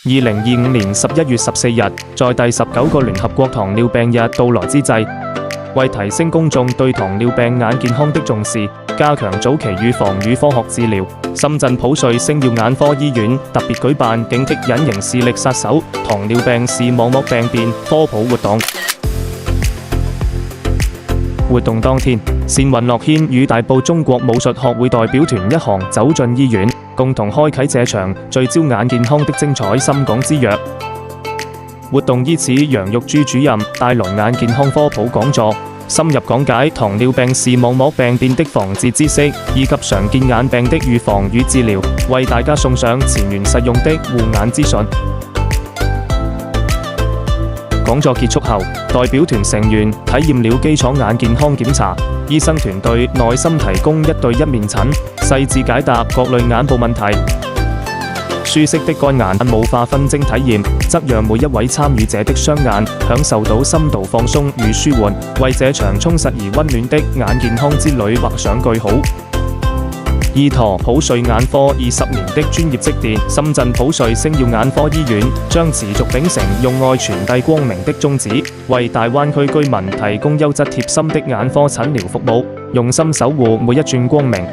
2025年11月14日，在第19個聯合國糖尿病日到來之際，為提升公眾對糖尿病眼健康的重視，加強早期預防與科學治療，深圳普瑞星耀眼科醫院特別舉辦警惕隱形視力殺手糖尿病視網膜病變科普活動。活動當天，單雲樂軒與大埔中國武術學會代表團一行走進醫院，共同開啟這場聚焦眼健康的精彩深港之約。活動依此楊玉珠主任帶來眼健康科普講座，深入講解糖尿病視網膜病變的防治知識，以及常見眼病的預防與治療，為大家送上前沿實用的護眼資訊。講座結束後，代表團成員體驗了基礎眼健康檢查，醫生團隊耐心提供1對1面診，細緻解答各類眼部問題。舒適的乾眼霧化分睛體驗，則讓每一位參與者的雙眼享受到深度放鬆與舒緩，為這場充實而溫暖的眼健康之旅畫上句號。依託普瑞眼科20年的專業積澱，深圳普瑞星耀眼科醫院將持續秉承用愛傳遞光明的宗旨，為大灣區居民提供優質貼心的眼科診療服務，用心守護每一寸光明。